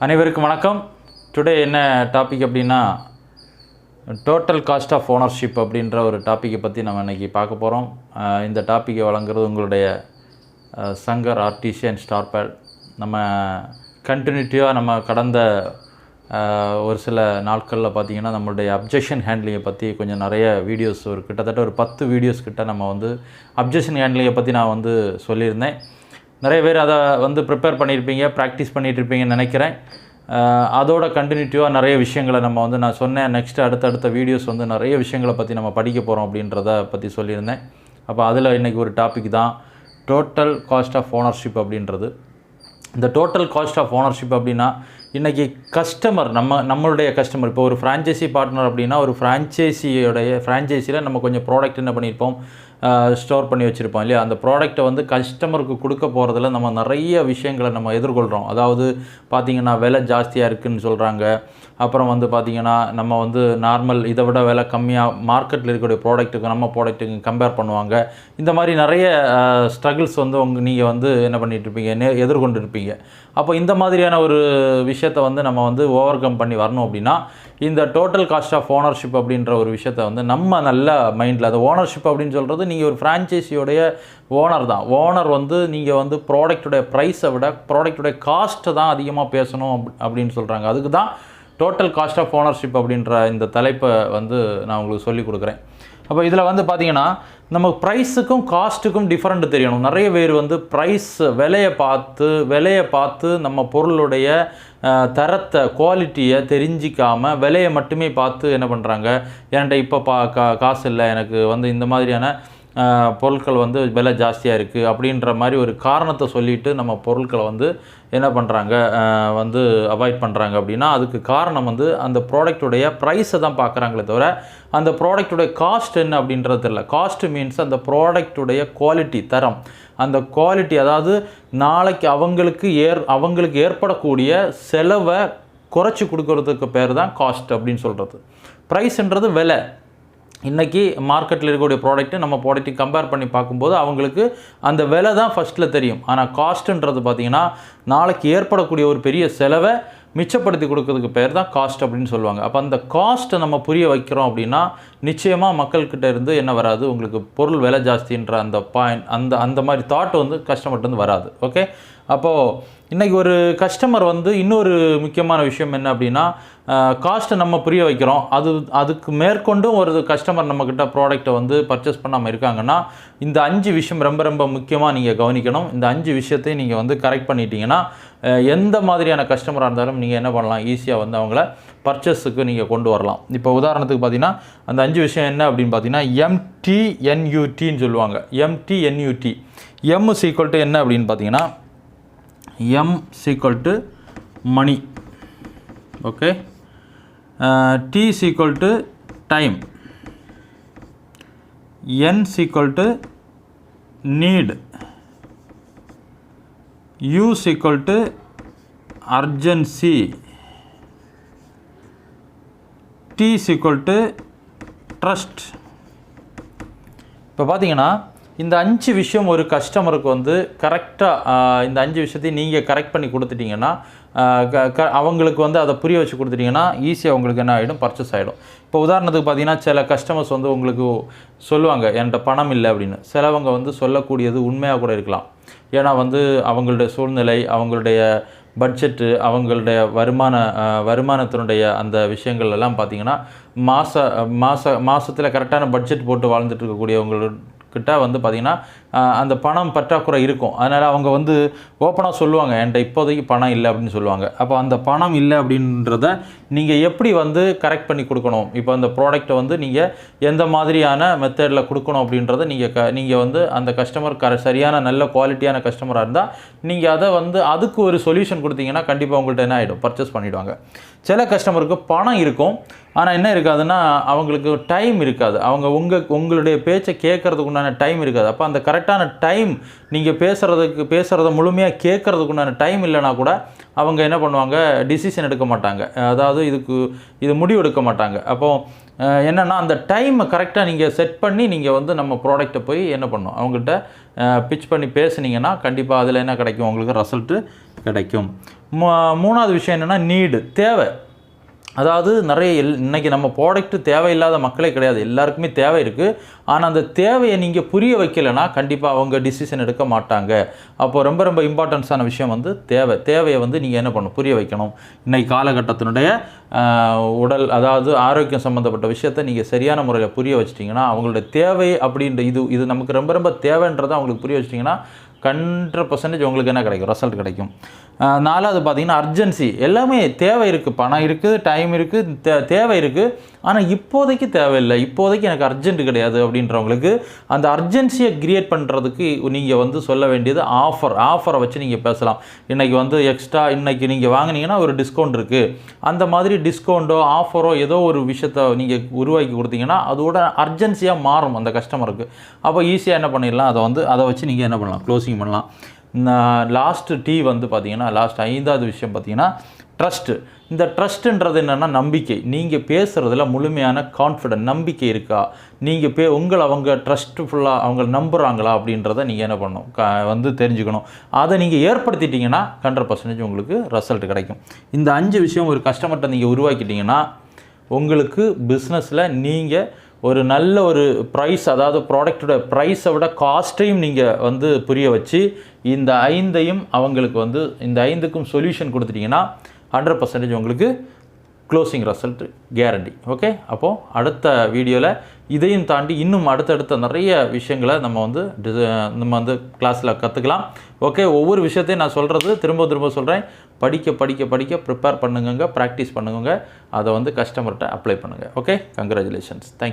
அனைவருக்கும் வணக்கம். டுடே என்ன டாபிக் அப்படின்னா டோட்டல் காஸ்ட் ஆஃப் ஓனர்ஷிப் அப்படின்ற ஒரு டாப்பிக்கை பற்றி நம்ம இன்றைக்கி பார்க்க போகிறோம். இந்த டாப்பிக்கை வழங்குறது உங்களுடைய சங்கர் ஆர்டிஷியன் ஸ்டார்பேட். நம்ம கண்டினியூட்டிவாக நம்ம கடந்த ஒரு சில நாட்களில் பார்த்திங்கன்னா நம்மளுடைய அப்ஜெக்ஷன் ஹேண்ட்லிங்கை பற்றி கொஞ்சம் நிறைய வீடியோஸ் கிட்டத்தட்ட ஒரு 10 வீடியோஸ் கிட்ட நம்ம அப்ஜெக்ஷன் ஹேண்ட்லிங்கை பற்றி நான் சொல்லியிருந்தேன். நிறைய பேர் அதை ப்ரிப்பேர் பண்ணியிருப்பீங்க, ப்ராக்டிஸ் பண்ணிகிட்டு இருப்பீங்கன்னு நினைக்கிறேன். அதோட கண்டினியூட்டிவாக நிறைய விஷயங்களை நம்ம நான் சொன்னேன். நெக்ஸ்ட்டு அடுத்தடுத்த வீடியோஸ் நிறைய விஷயங்களை பற்றி நம்ம படிக்க போகிறோம் அப்படின்றத பற்றி சொல்லியிருந்தேன். அப்போ அதில் இன்றைக்கி ஒரு டாபிக் தான் டோட்டல் காஸ்ட் ஆஃப் ஓனர்ஷிப் அப்படின்றது. இந்த டோட்டல் காஸ்ட் ஆஃப் ஓனர்ஷிப் அப்படின்னா இன்றைக்கி கஸ்டமர் நம்மளுடைய கஸ்டமர் இப்போ ஒரு ஃப்ரான்ச்சைசி பார்ட்னர் அப்படின்னா ஒரு ஃப்ரான்ச்சைசியில் நம்ம கொஞ்சம் ப்ராடக்ட் என்ன பண்ணியிருப்போம், ஸ்டோர் பண்ணி வச்சுருப்போம் இல்லையா. அந்த ப்ராடக்ட்டை கஸ்டமருக்கு கொடுக்க போகிறதுல நம்ம நிறைய விஷயங்களை நம்ம எதிர்கொள்கிறோம். அதாவது பார்த்திங்கன்னா விலை ஜாஸ்தியாக இருக்குதுன்னு சொல்கிறாங்க. அப்புறம் பார்த்திங்கன்னா நம்ம நார்மல் இதை விட விலை கம்மியாக மார்க்கெட்டில் இருக்கக்கூடிய ப்ராடக்ட்டுக்கு நம்ம ப்ராடக்ட்டுக்கு கம்பேர் பண்ணுவாங்க. இந்த மாதிரி நிறைய ஸ்ட்ரகிள்ஸ் நீங்கள் என்ன பண்ணிகிட்ருப்பீங்க, எதிர்கொண்டு இருப்பீங்க. அப்போ இந்த மாதிரியான ஒரு விஷயத்தை நம்ம ஓவர் கம் பண்ணி வரணும் அப்படின்னா இந்த டோட்டல் காஸ்ட் ஆஃப் ஓனர்ஷிப் அப்படின்ற ஒரு விஷயத்தை நம்ம நல்ல மைண்டில், அது ஓனர்ஷிப் அப்படின்னு சொல்கிறது நீங்கள் ஒரு ஃப்ரான்ச்சைஸியோடைய ஓனர் தான். ஓனர் நீங்கள் ப்ராடக்ட்டுடைய ப்ரைஸை விட ப்ராடக்ட்டுடைய காஸ்ட்டை தான் அதிகமாக பேசணும் அப்படின்னு சொல்கிறாங்க. அதுக்கு தான் டோட்டல் காஸ்ட் ஆஃப் ஓனர்ஷிப் அப்படின்ற இந்த தலைப்பை நான் உங்களுக்கு சொல்லிக் கொடுக்குறேன். அப்போ இதில் பார்த்திங்கன்னா நம்ம ப்ரைஸுக்கும் காஸ்ட்டுக்கும் டிஃப்ரெண்ட் தெரியணும். நிறைய பேர் ப்ரைஸ் விலையை பார்த்து நம்ம பொருளுடைய தரத்தை குவாலிட்டியை தெரிஞ்சிக்காமல் விலையை மட்டுமே பார்த்து என்ன பண்ணுறாங்க, என்கிட்ட இப்போ காசு இல்லை, எனக்கு இந்த மாதிரியான பொருட்கள் விலை ஜாஸ்தியாக இருக்குது அப்படின்ற மாதிரி ஒரு காரணத்தை சொல்லிவிட்டு நம்ம பொருட்களை என்ன பண்ணுறாங்க, அவாய்ட் பண்ணுறாங்க. அப்படின்னா அதுக்கு காரணம் அந்த ப்ராடக்ட்டுடைய ப்ரைஸை தான் பார்க்குறாங்களே தவிர அந்த ப்ராடக்ட்டுடைய காஸ்ட் என்ன அப்படின்றது இல்லை. காஸ்ட் மீன்ஸ் அந்த ப்ராடக்ட்டுடைய குவாலிட்டி, தரம், அந்த குவாலிட்டி, அதாவது நாளைக்கு அவங்களுக்கு ஏற்படக்கூடிய செலவை குறைச்சி கொடுக்கறதுக்கு பேர் தான் காஸ்ட் அப்படின்னு சொல்கிறது. ப்ரைஸ்ன்றது விலை. இன்றைக்கி மார்க்கெட்டில் இருக்கக்கூடிய ப்ராடக்ட்டு நம்ம ப்ராடக்ட்டு கம்பேர் பண்ணி பார்க்கும்போது அவங்களுக்கு அந்த விலை தான் ஃபஸ்ட்டில் தெரியும். ஆனால் காஸ்ட்டுன்றது பார்த்திங்கன்னா நாளைக்கு ஏற்படக்கூடிய ஒரு பெரிய செலவை மிச்சப்படுத்தி கொடுக்கறதுக்கு பேர் தான் காஸ்ட் அப்படின்னு சொல்லுவாங்க. அப்போ அந்த காஸ்ட்டை நம்ம புரிய வைக்கிறோம் அப்படின்னா நிச்சயமாக மக்கள்கிட்ட இருந்து என்ன வராது, உங்களுக்கு பொருள் விலை ஜாஸ்தின்ற அந்த பாயிண்ட் அந்த மாதிரி தாட் கஸ்டமர்கிட்ட வராது. ஓகே, அப்போது இன்றைக்கி ஒரு கஸ்டமர் இன்னொரு முக்கியமான விஷயம் என்ன அப்படின்னா காஸ்ட்டை நம்ம புரிய வைக்கிறோம். அதுக்கு மேற்கொண்டும் ஒரு கஸ்டமர் நம்மக்கிட்ட ப்ராடக்ட்டை பர்ச்சேஸ் பண்ணாமல் இருக்காங்கன்னா இந்த 5 விஷயம் ரொம்ப ரொம்ப முக்கியமாக நீங்கள் கவனிக்கணும். இந்த 5 விஷயத்தையும் நீங்கள் கரெக்ட் பண்ணிட்டீங்கன்னா எந்த மாதிரியான கஸ்டமராக இருந்தாலும் நீங்கள் என்ன பண்ணலாம், ஈஸியாக அவங்கள பர்ச்சேஸுக்கு நீங்கள் கொண்டு வரலாம். இப்போ உதாரணத்துக்கு பார்த்தீங்கன்னா அந்த 5 விஷயம் என்ன அப்படின்னு பார்த்தீங்கன்னா MTNUTன்னு சொல்லுவாங்க. MTNUT. M = என்ன அப்படின்னு பார்த்தீங்கன்னா M = money. Okay, T = time, N = need, U = urgency, T = trust. இப்போ பார்த்தீங்கன்னா இந்த 5 விஷயம் ஒரு கஸ்டமருக்கு கரெக்டாக இந்த 5 விஷயத்தையும் நீங்கள் கரெக்ட் பண்ணி கொடுத்துட்டிங்கன்னா அவங்களுக்கு அதை புரிய வச்சு கொடுத்துட்டிங்கன்னா ஈஸியாக உங்களுக்கு என்ன ஆகிடும், பர்ச்சேஸ் ஆகிடும். இப்போ உதாரணத்துக்கு பார்த்தீங்கன்னா சில கஸ்டமர்ஸ் உங்களுக்கு சொல்லுவாங்க என்கிட்ட பணம் இல்லை அப்படின்னு. சிலவங்க சொல்லக்கூடியது உண்மையாக கூட இருக்கலாம். ஏன்னா அவங்களுடைய சூழ்நிலை, அவங்களுடைய பட்ஜெட்டு, அவங்களுடைய வருமானத்தினுடைய அந்த விஷயங்கள் எல்லாம் பார்த்திங்கன்னா மாதத்தில் கரெக்டான பட்ஜெட் போட்டு வாழ்ந்துட்டு இருக்கக்கூடியவங்கக்கிட்ட பார்த்திங்கன்னா அந்த பணம் பற்றாக்குறை இருக்கும். அதனால் அவங்க ஓப்பனாக சொல்லுவாங்க என்கிட்ட இப்போதைக்கு பணம் இல்லை அப்படின்னு சொல்லுவாங்க. அப்போ அந்த பணம் இல்லை அப்படின்றத நீங்கள் எப்படி கரெக்ட் பண்ணி கொடுக்கணும், இப்போ அந்த ப்ராடக்ட்டை நீங்கள் எந்த மாதிரியான மெத்தடில் கொடுக்கணும் அப்படின்றத நீங்கள் அந்த கஸ்டமர் சரியான நல்ல குவாலிட்டியான கஸ்டமராக இருந்தால் நீங்கள் அதை அதுக்கு ஒரு சொல்யூஷன் கொடுத்தீங்கன்னா கண்டிப்பாக உங்கள்கிட்ட என்ன ஆகிடும், பர்ச்சேஸ் பண்ணிவிடுவாங்க. சில கஸ்டமருக்கு பணம் இருக்கும், ஆனால் என்ன இருக்காதுன்னா அவங்களுக்கு டைம் இருக்காது. அவங்க உங்களுடைய பேச்சை கேட்குறதுக்கு உண்டான டைம் இருக்காது. அப்போ அந்த கரெக்டான டைம் நீங்கள் பேசுகிறத முழுமையாக கேட்குறதுக்குண்டான டைம் இல்லைனா கூட அவங்க என்ன பண்ணுவாங்க, டிசிஷன் எடுக்க மாட்டாங்க. அதாவது இது முடிவு எடுக்க மாட்டாங்க. அப்போது என்னென்னா அந்த டைமை கரெக்டாக நீங்கள் செட் பண்ணி நீங்கள் நம்ம ப்ராடக்ட்டை போய் என்ன பண்ணணும், அவங்கள்ட்ட பிச் பண்ணி பேசுனீங்கன்னா கண்டிப்பாக அதில் என்ன கிடைக்கும், உங்களுக்கு ரிசல்ட்டு கிடைக்கும். மூணாவது விஷயம் என்னென்னா நீடு, தேவை. அதாவது நிறைய இன்றைக்கி நம்ம ப்ராடக்ட்டு தேவையில்லாத மக்களே கிடையாது, எல்லாருக்குமே தேவை இருக்குது. ஆனால் அந்த தேவையை நீங்கள் புரிய வைக்கலைன்னா கண்டிப்பாக அவங்க டிசிஷன் எடுக்க மாட்டாங்க. அப்போது ரொம்ப ரொம்ப இம்பார்ட்டன்ஸான விஷயம் வந்து தேவையை வந்து நீங்கள் என்ன பண்ணணும், புரிய வைக்கணும். இன்றைக்கி காலகட்டத்தினுடைய உடல், அதாவது ஆரோக்கியம் சம்மந்தப்பட்ட விஷயத்தை நீங்கள் சரியான முறையில் புரிய வச்சிட்டிங்கன்னா, அவங்களுடைய தேவை அப்படின்ற இது நமக்கு ரொம்ப ரொம்ப தேவைன்றதை அவங்களுக்கு புரிய வச்சிட்டிங்கன்னா 100% உங்களுக்கு என்ன கிடைக்கும், ரிசல்ட் கிடைக்கும். நாலாவது பார்த்தீங்கன்னா அர்ஜென்சி. எல்லாமே தேவை இருக்குது, பணம் இருக்குது, டைம் இருக்குது, தேவை இருக்குது. ஆனால் இப்போதைக்கு தேவையில்லை, இப்போதைக்கு எனக்கு அர்ஜென்ட் கிடையாது அப்படின்றவங்களுக்கு அந்த அர்ஜென்சியை கிரியேட் பண்ணுறதுக்கு நீங்கள் வந்து சொல்ல வேண்டியது ஆஃபரை வச்சு நீங்கள் பேசலாம். இன்றைக்கி வந்து எக்ஸ்ட்ரா இன்றைக்கி நீங்கள் வாங்கினீங்கன்னா ஒரு டிஸ்கவுண்ட் இருக்குது, அந்த மாதிரி டிஸ்கவுண்ட்டோ ஆஃபரோ ஏதோ ஒரு விஷயத்தை நீங்கள் உருவாக்கி கொடுத்தீங்கன்னா அதோட அர்ஜென்சியாக மாறும் அந்த கஸ்டமருக்கு. அப்போ ஈஸியாக என்ன பண்ணிடலாம், அதை வச்சு நீங்கள் என்ன பண்ணலாம், க்ளோசிங் பண்ணலாம். லாஸ்ட்டு T வந்து பார்த்தீங்கன்னா, லாஸ்ட் 5வது விஷயம் பார்த்தீங்கன்னா ட்ரஸ்ட்டு. இந்த ட்ரஸ்ட்டுன்றது என்னென்னா நம்பிக்கை. நீங்கள் பேசுகிறதுல முழுமையான கான்ஃபிடென்ட், நம்பிக்கை இருக்கா, நீங்கள் அவங்க ட்ரஸ்ட்ஃபுல்லாக அவங்க நம்புகிறாங்களா அப்படின்றத நீங்கள் என்ன பண்ணணும், வந்து தெரிஞ்சுக்கணும். அதை நீங்கள் ஏற்படுத்திட்டிங்கன்னா 100% உங்களுக்கு ரிசல்ட் கிடைக்கும். இந்த 5 விஷயம் ஒரு கஸ்டமர்கிட்ட நீங்கள் உருவாக்கிட்டிங்கன்னா உங்களுக்கு பிஸ்னஸில் நீங்கள் ஒரு நல்ல ஒரு ப்ரைஸ், அதாவது ப்ராடக்டோட ப்ரைஸை விட காஸ்ட்டையும் நீங்கள் வந்து புரிய வச்சு இந்த 5ஐயும் அவங்களுக்கு வந்து இந்த 5க்கும் சொல்யூஷன் கொடுத்துட்டிங்கன்னா 100% உங்களுக்கு க்ளோசிங் ரிசல்ட் கேரண்டி. ஓகே, அப்போது அடுத்த வீடியோவில் இதையும் தாண்டி இன்னும் அடுத்தடுத்த நிறைய விஷயங்களை நம்ம வந்து கிளாஸில் கற்றுக்கலாம். ஓகே, ஒவ்வொரு விஷயத்தையும் நான் சொல்கிறது திரும்ப சொல்கிறேன். படிக்க ப்ரிப்பேர் பண்ணுங்க, ப்ராக்டிஸ் பண்ணுங்க, அதை வந்து கஸ்டமர்கிட்ட அப்ளை பண்ணுங்கள். Okay, congratulations, thank you.